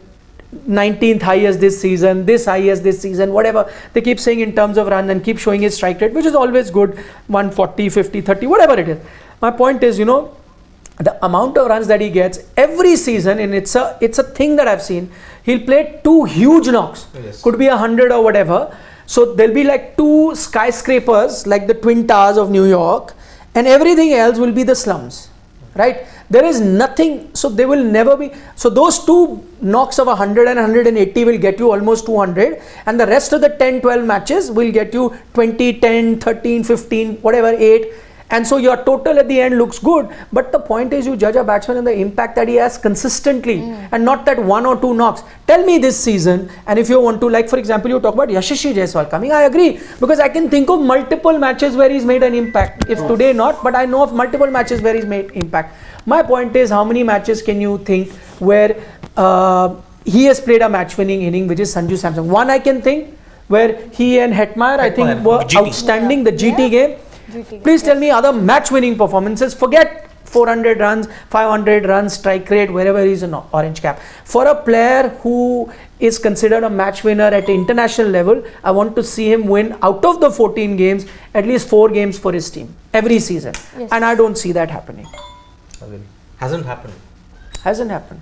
S1: 19th highest this season, this highest this season, whatever they keep saying in terms of run, and keep showing his strike rate, which is always good, 140, 50, 30, whatever it is. My point is, the amount of runs that he gets every season, and it's a thing that I've seen. He'll play 2 huge knocks, yes. Could be 100 or whatever. So there'll be like 2 skyscrapers, like the Twin Towers of New York, and everything else will be the slums. right? There is nothing, so they will never be, so those two knocks of 100 and 180 will get you almost 200, and the rest of the 10, 12 matches will get you 20, 10, 13, 15, whatever, 8. And so your total at the end looks good, but the point is you judge a batsman on the impact that he has consistently and not that 1 or 2 knocks. Tell me this season, and if you want to, like for example, you talk about Yashasvi Jaiswal coming, I agree, because I can think of multiple matches where he's made an impact. If today not, but I know of multiple matches where he's made impact. My point is, how many matches can you think where he has played a match-winning inning, which is Sanju Samson? One I can think where he and Hetmeyer, I think, were
S2: GT.
S1: outstanding, the GT game.
S4: GT.
S1: Please tell me other match-winning performances. Forget 400 runs, 500 runs, strike rate, wherever he's an orange cap. For a player who is considered a match winner at international level, I want to see him win out of the 14 games, at least 4 games for his team every season.
S4: Yes.
S1: And I don't see that happening.
S2: Hasn't happened.
S1: Hasn't happened.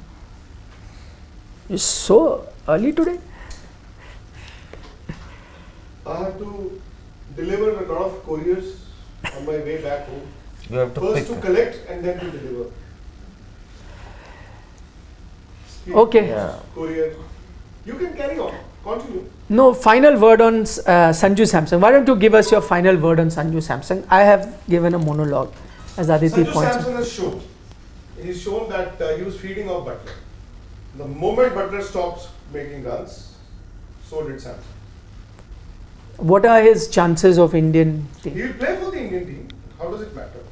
S1: It's so early today.
S6: I have to deliver a lot of couriers on my way back home.
S5: You have to
S6: First
S5: pick.
S6: to collect and then to deliver. Speed,
S1: Okay.
S5: Yeah.
S6: Courier. You can carry on. Continue.
S1: No, final word on Sanju Samson. Why don't you give us your final word on Sanju Samson? I have given a monologue, as Aditi
S6: Sanju
S1: points out.
S6: Samson has shown. He's shown that he was feeding off Buttler. The moment Buttler stops making runs, so did Samson.
S1: What are his chances of Indian
S6: He
S1: team?
S6: will play for the Indian team. How does it matter?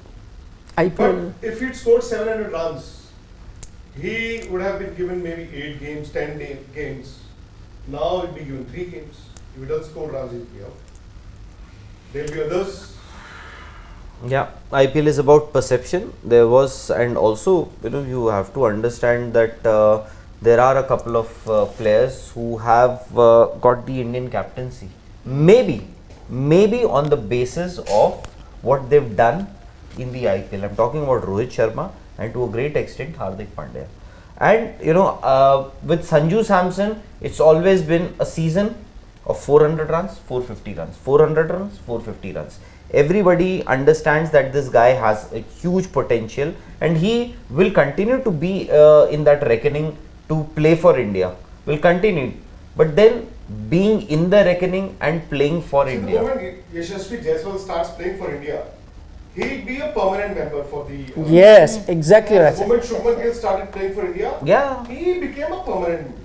S1: IPL.
S6: But if he'd scored 700 runs, he would have been given maybe 8 games, 10 games. Now he'll be given 3 games. If he doesn't score runs, he'll be out. There'll be others.
S5: Yeah, IPL is about perception. There was, and also, you have to understand that there are a couple of players who have got the Indian captaincy. Maybe on the basis of what they've done in the IPL. I'm talking about Rohit Sharma and to a great extent Hardik Pandya. And with Sanju Samson, it's always been a season of 400 runs, 450 runs, 400 runs, 450 runs. Everybody understands that this guy has a huge potential and he will continue to be in that reckoning to play for India. Will continue. But then being in the reckoning and playing for
S6: See,
S5: India.
S6: the moment Yashasvi Jaiswal starts playing for India, he'll be a permanent member for the.
S1: Yes, exactly
S6: The
S1: right.
S6: moment Shubman Gill started playing for India,
S5: Yeah.
S6: he became a permanent.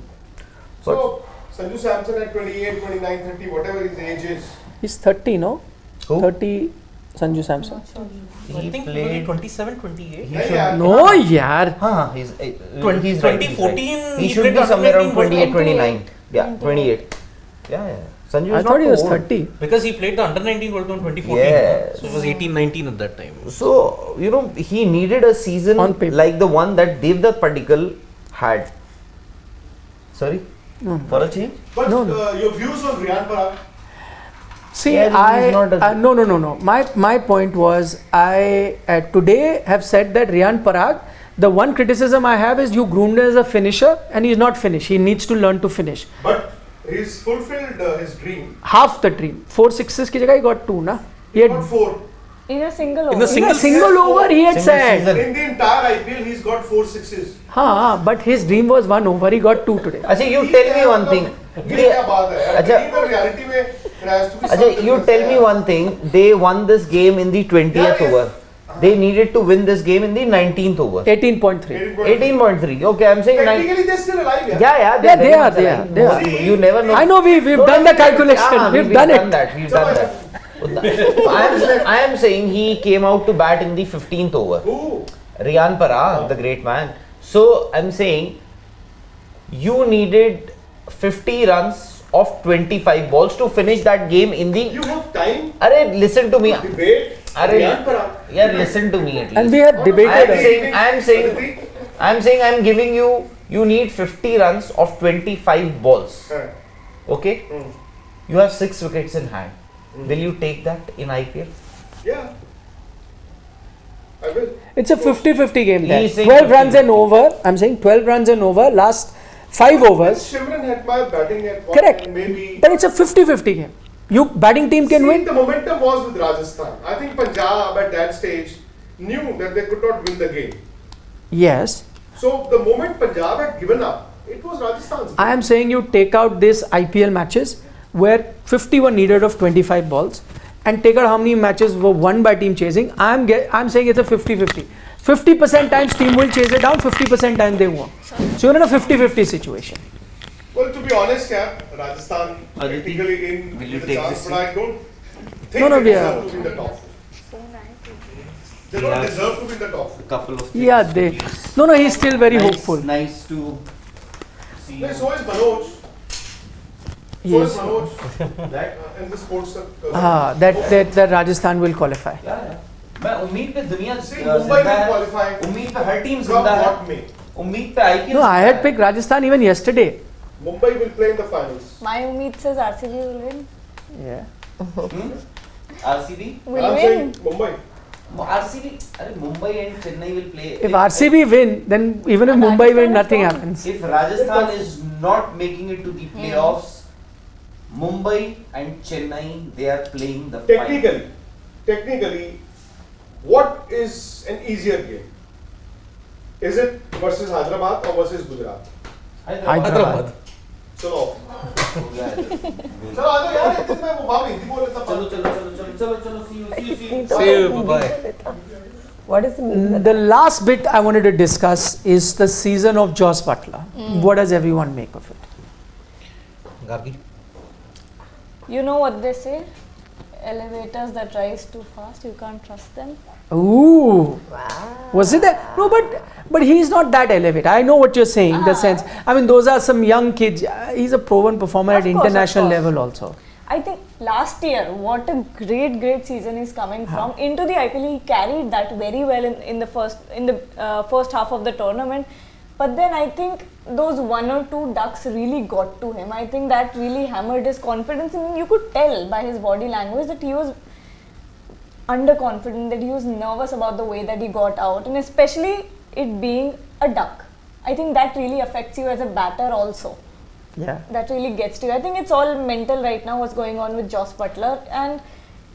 S6: So, Sanju Samson at 28, 29, 30, whatever his age is,
S1: He's 30, no?
S5: Who?
S1: 30, Sanju Samson.
S2: I think maybe 27, 28.
S5: He
S6: Yeah,
S5: should
S6: yeah.
S1: No, yaar.
S5: He's
S2: 20,
S5: he's right,
S2: 2014
S5: He
S2: he
S5: should
S2: played
S5: be somewhere around
S2: 2019
S5: 28, 29. Yeah, 28. Yeah. Sanju
S1: I
S5: is
S1: thought
S5: not
S1: he was
S5: too old.
S1: 30.
S2: Because he played the under 19 World Cup in 2014.
S5: Yes.
S2: So it was 18, 19 at that time.
S5: So, he needed a season
S1: On paper.
S5: like the one that Devdutt Padikkal had. Sorry?
S1: No.
S5: For a change?
S6: but
S1: No,
S6: your views on Riyan Parag?
S1: See,
S5: Yeah, he's not a-
S1: no. My point was, I today have said that Riyan Parag, the one criticism I have is you groomed him as a finisher and he's not finished. He needs to learn to finish.
S6: But he's fulfilled his dream.
S1: Half the dream. 4 sixes ki jagah he got 2, na? He
S6: He
S1: had,
S6: got 4.
S4: In a single over.
S2: In the
S1: in a
S2: single
S1: single over he had
S5: Single
S1: said.
S5: season.
S6: In the entire IPL, he's got 4 sixes.
S1: But his dream was 1 over. He got 2 today.
S5: Achha, you tell me one thing.
S6: ये क्या बात है यार?
S5: अच्छा।
S6: Dream और reality में there has to be some
S5: Ajay, you
S6: difference
S5: tell me
S6: there.
S5: one thing. They won this game in the 20th
S6: Yeah, if-
S5: over. They needed to win this game in the 19th over.
S1: 18.3.
S5: 18.3. Okay, I'm saying
S6: Technically, they're still alive.
S5: Yeah,
S1: Yeah,
S5: they're
S1: they
S5: very
S1: are,
S5: much
S1: they
S5: alive.
S1: are, they are.
S5: You never know.
S1: I know we've
S5: No,
S1: done
S5: no,
S1: the calculation.
S5: yeah,
S1: we've done it.
S5: that. We've done that. I am saying he came out to bat in the 15th over.
S6: Who?
S5: Riyan Parag, the great man. So I'm saying you needed 50 runs of 25 balls to finish that game in the.
S6: You have time
S5: Arey, listen to me.
S6: to debate
S5: Arey,
S6: Riyan Parag.
S5: yeah, listen to me at least.
S1: And we have debated.
S5: I'm saying I'm giving you need 50 runs of 25 balls. Okay? You have 6 wickets in hand. Will you take that in IPL?
S6: Yeah. I will.
S1: It's a 50-50 game there.
S5: He's saying
S1: 12 runs
S5: 50-50.
S1: and over. I'm saying 12 runs and over. Last 5 overs.
S6: Shimran Hetmeyer batting at one
S1: Correct.
S6: and maybe.
S1: But it's a 50-50 game. You batting team can
S6: See,
S1: win.
S6: the momentum was with Rajasthan. I think Punjab at that stage, knew that they could not win the game.
S1: Yes.
S6: So the moment Punjab had given up, it was Rajasthan's game.
S1: I am saying you take out this IPL matches where 50 were needed of 25 balls and take out how many matches were won by team chasing. I'm saying it's a 50-50. 50% times team will chase it down, 50% time they won't. So you're in a 50-50 situation.
S6: Well, to be honest, Rajasthan
S5: Aditi,
S6: technically
S5: will you
S6: in the
S5: take
S6: chance,
S5: this
S6: but I don't think
S1: No,
S6: they
S1: we are-
S6: deserve to be in the top. They don't deserve to be in the top.
S5: A couple of
S1: Yeah,
S5: things.
S1: they. No, he's still very hopeful.
S5: Nice to see.
S6: No, so is Manoj. So is Manoj.
S5: That
S6: In the sports.
S1: That Rajasthan will qualify.
S5: yeah. मैं उम्मीद पे दुनिया
S6: See,
S5: जिंदा
S6: Mumbai will
S5: है
S6: qualify.
S5: उम्मीद पे हर team
S6: Come
S5: जिंदा है
S6: what may.
S5: उम्मीद पे IPL
S1: No, I had picked Rajasthan even yesterday.
S6: Mumbai will play in the finals.
S4: My umid says RCB will win.
S1: Yeah.
S5: RCB
S4: Will
S6: I'm
S4: win.
S6: saying Mumbai.
S5: RCB अरे Mumbai and Chennai will play
S1: If RCB win, then even if
S4: And
S1: Mumbai win,
S4: Rajasthan is
S1: nothing
S4: gone.
S1: happens.
S5: if Rajasthan is not making it to the playoffs Mumbai and Chennai they are playing the final.
S6: Technically, what is an easier game? Is it versus Hyderabad or versus Gujarat?
S1: Hyderabad.
S6: चलो चलो आ जाओ यार इतने में वो बाप हिंदी बोल रहा था
S5: चलो चलो चलो चलो चलो चलो see you
S2: See you, bye.
S3: What is the meaning?
S1: The last bit I wanted to discuss is the season of Jos Buttler. What does everyone make of it?
S2: Gargi.
S4: You know what they say? Elevators that rise too fast, you can't trust them.
S1: Ooh. Was it that? No, but he's not that elevated. I know what you're saying. The sense. I mean, those are some young kids. He's a proven performer
S4: Of
S1: at
S4: course, of
S1: international
S4: course.
S1: level also.
S4: I think last year, what a great season he's coming from. Into the IPL, he carried that very well in the first half of the tournament. But then I think those one or two ducks really got to him. I think that really hammered his confidence, and you could tell by his body language that he was underconfident, that he was nervous about the way that he got out, and especially it being a duck. I think that really affects you as a batter also.
S1: Yeah.
S4: That really gets to you. I think it's all mental right now, what's going on with Jos Buttler. And,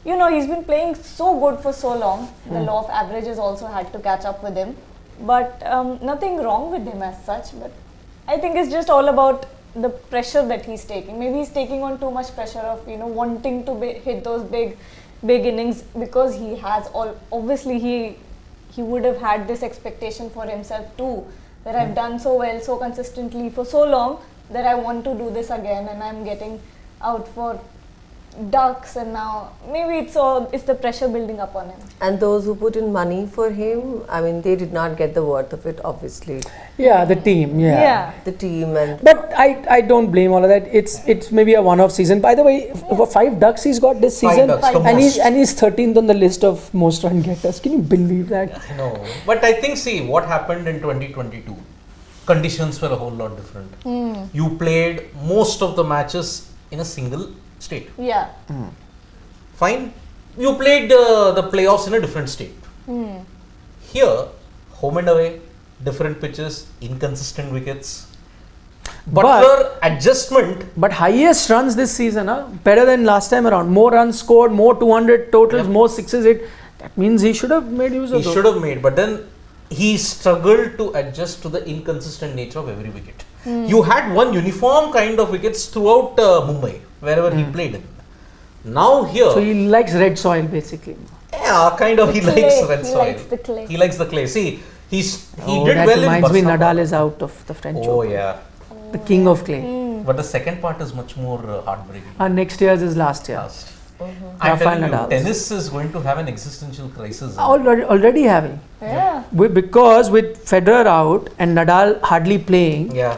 S4: you know, he's been playing so good for so long. The law of averages also had to catch up with him. But nothing wrong with him as such. But I think it's just all about the pressure that he's taking. Maybe he's taking on too much pressure of, you know, wanting to hit those big innings, because he has obviously he would have had this expectation for himself too, that I've done so well, so consistently for so long, that I want to do this again, and I'm getting out for ducks, and now maybe it's the pressure building up on him.
S3: And those who put in money for him, I mean, they did not get the worth of it, obviously.
S1: Yeah, the team. Yeah.
S3: The team and
S1: But I don't blame all of that. It's maybe a one-off season. By the way, for 5 ducks he's got this
S2: Five
S1: season,
S2: ducks, the
S1: and
S2: most.
S1: he's 13th on the list of most run getters. Can you believe that?
S2: No, but I think, see, what happened in 2022, conditions were a whole lot different. You played most of the matches in a single state.
S4: Yeah.
S2: Fine. You played the playoffs in a different state. Here, home and away, different pitches, inconsistent wickets. Butler adjustment.
S1: But highest runs this season, better than last time around. More runs scored, more 200 totals,
S2: Yep.
S1: more sixes hit. That means he should have made use of
S2: He
S1: those.
S2: should have made, but then he struggled to adjust to the inconsistent nature of every wicket. You had one uniform kind of wickets throughout Mumbai, wherever he played in. Now here,
S1: So he likes red soil basically.
S2: yeah, kind of he
S4: The
S2: likes
S4: clay.
S2: red
S4: He
S2: soil.
S4: likes the clay.
S2: He likes the clay. See, he did
S1: That
S2: well in
S1: reminds me,
S2: Barcelona.
S1: Nadal is out of the French
S2: Oh
S1: Open.
S2: yeah,
S1: The king of clay.
S2: but the second part is much more heartbreaking.
S1: Next year's is last year.
S2: Last.
S1: Rafael
S2: I'm telling you,
S1: Nadal.
S2: tennis is going to have an existential crisis.
S1: Already having.
S4: Yeah.
S1: Because with Federer out and Nadal hardly playing,
S2: Yeah,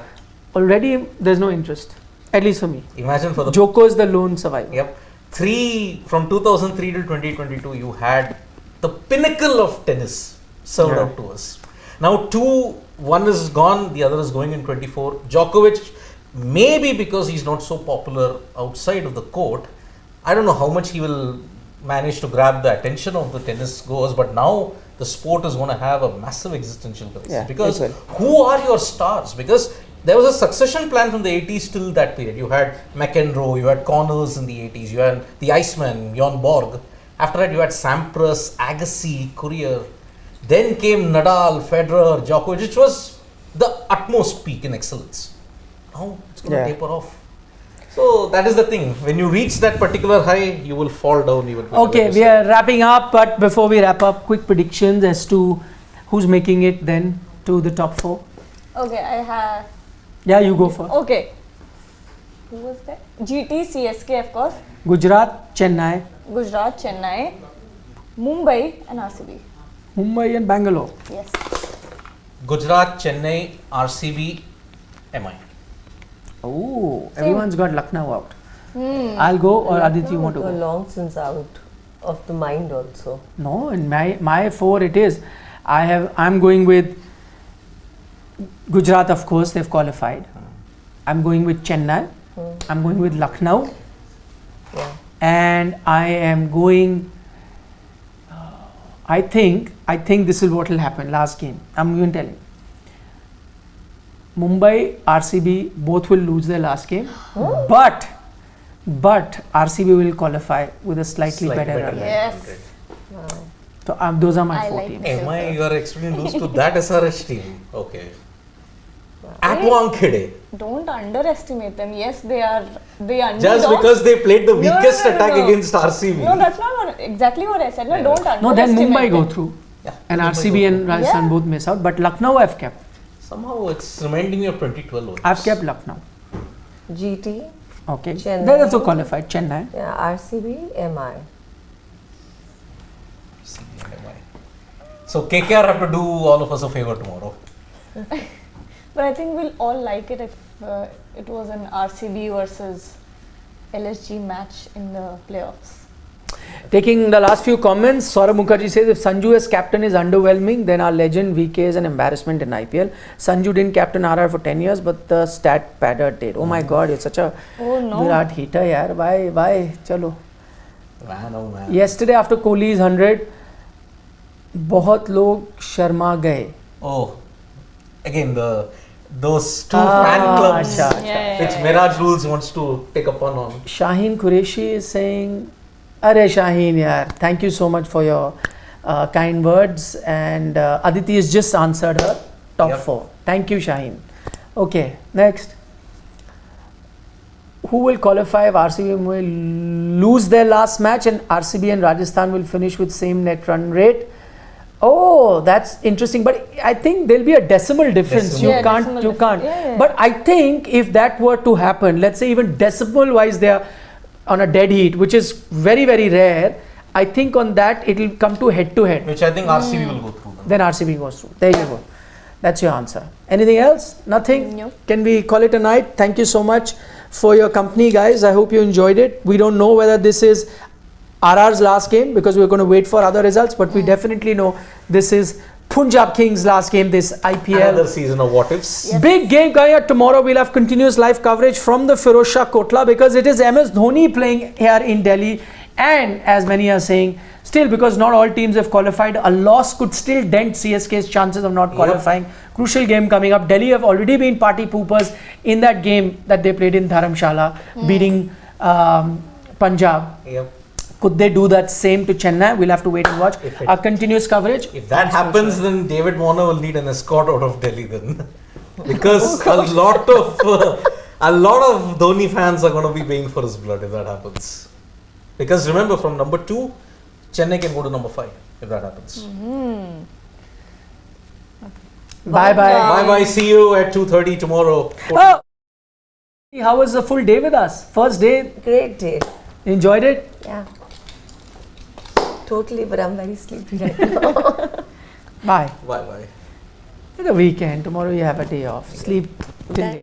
S1: already there's no interest. At least for me.
S2: imagine for the
S1: Joko is the lone survivor.
S2: Yep. From 2003 to 2022, you had the pinnacle of tennis served
S1: Yeah.
S2: out to us. Now, one is gone, the other is going in 24. Djokovic, maybe because he's not so popular outside of the court, I don't know how much he will manage to grab the attention of the tennis goers, but now the sport is going to have a massive existential crisis.
S1: Yeah,
S2: Because
S1: it
S2: who are your stars? Because there was a succession plan from the 80s till that period. You had McEnroe, you had Connors in the 80s, you had the Iceman, Bjorn Borg. After that, you had Sampras, Agassi, Courier. Then came Nadal, Federer, Djokovic, which was the utmost peak in excellence. Now it's going to taper off. So that is the thing. When you reach that particular high, you will fall down even quicker.
S1: Okay, we are wrapping up, but before we wrap up, quick predictions as to who's making it then to the top 4.
S4: Okay, I have.
S1: Yeah, you go first.
S4: Okay. Who was that? GT, CSK, of course.
S1: Gujarat, Chennai,
S4: Gujarat, Chennai, Mumbai, and RCB.
S1: Mumbai and Bangalore.
S4: Yes.
S2: Gujarat, Chennai, RCB, MI.
S1: Oh, everyone's got Lucknow out. I'll go, or Aditi, you want to go?
S3: Long since out of the mind also.
S1: No, in my 4 it is. I'm going with Gujarat, of course, they've qualified. I'm going with Chennai. I'm going with Lucknow.
S3: Yeah.
S1: And I am going. I think this is what will happen. Last game, I'm even telling. Mumbai, RCB both will lose their last game, but RCB will qualify with a slightly better run.
S4: Yes.
S1: So those are my
S4: I
S1: 4
S4: like
S1: teams.
S4: it.
S2: MI, you are expecting to lose to that SRH team. Okay. At Wankhede.
S4: Don't underestimate them. Yes, they are. They are
S2: Just
S4: underdogs.
S2: because they played the weakest
S4: no,
S2: attack
S4: no.
S2: against RCB.
S4: No, that's not exactly what I said. No, don't underestimate
S1: No, then Mumbai go
S4: them.
S1: through,
S2: Yeah,
S1: and
S2: Mumbai
S1: RCB
S2: go
S1: and
S2: through.
S1: Rajasthan
S4: Yeah.
S1: both miss out. But Lucknow I've kept.
S2: Somehow it's reminding me of 2012 Olympics.
S1: I've kept Lucknow.
S3: GT,
S1: Okay.
S3: Chennai.
S1: They're also qualified. Chennai.
S3: yeah, RCB, MI.
S2: So KKR have to do all of us a favor tomorrow.
S4: But I think we'll all like it if it was an RCB versus LSG match in the playoffs.
S1: Taking the last few comments, Saurabh Mukherjee says if Sanju as captain is underwhelming, then our legend VK is an embarrassment in IPL. Sanju didn't captain RR for 10 years, but the stat padder did. Oh my God, you're such a
S4: Oh no.
S1: Virat hater, yaar. Why? Chalo.
S2: Man, oh man.
S1: Yesterday after Kohli's 100, बहुत लोग शर्मा गए.
S2: Oh, again those two fan clubs
S1: अच्छा.
S4: Yeah.
S2: which Miraj Rules wants to take a pun on.
S1: Shaheen Qureshi is saying, Arey Shaheen, yaar, thank you so much for your kind words. And Aditi has just answered her top
S2: Yep.
S1: 4. Thank you, Shaheen. Okay, next. Who will qualify if RCB will lose their last match and RCB and Rajasthan will finish with same net run rate? Oh, that's interesting. But I think there'll be a decimal difference.
S2: Decimal.
S1: You
S4: Yeah,
S1: can't.
S4: decimal
S1: You can't.
S4: difference. Yeah.
S1: But I think if that were to happen, let's say even decimal wise, they are on a dead heat, which is very, very rare. I think on that it will come to head to head.
S2: Which I think RCB will go through.
S1: Then RCB goes through. There you go. That's your answer. Anything else? Nothing?
S4: Nope.
S1: Can we call it a night? Thank you so much for your company, guys. I hope you enjoyed it. We don't know whether this is RR's last game because we're going to wait for other results, but we definitely know this is Punjab Kings' last game, this IPL.
S2: Another season of what ifs.
S4: Yes.
S1: Big game coming up tomorrow. We'll have continuous live coverage from the Firozshah Kotla because it is MS Dhoni playing here in Delhi. And as many are saying, still because not all teams have qualified, a loss could still dent CSK's chances of not qualifying. Crucial game coming up. Delhi have already been party poopers in that game that they played in Dharamshala, beating Punjab.
S2: Yep.
S1: Could they do that same to Chennai? We'll have to wait and watch. Our continuous coverage.
S2: If that happens, then David Warner will need an escort out of Delhi then, because a lot of Dhoni fans are going to be paying for his blood if that happens. Because remember, from number 2, Chennai can go to number 5 if that happens.
S1: Bye bye.
S2: Bye bye. See you at 2:30 tomorrow.
S1: Oh, how was the full day with us? First day,
S3: Great day.
S1: enjoyed it?
S3: Yeah. Totally, but I'm very sleepy right now.
S1: Bye.
S2: Bye bye.
S1: It's the weekend. Tomorrow you have a day off. Sleep till day.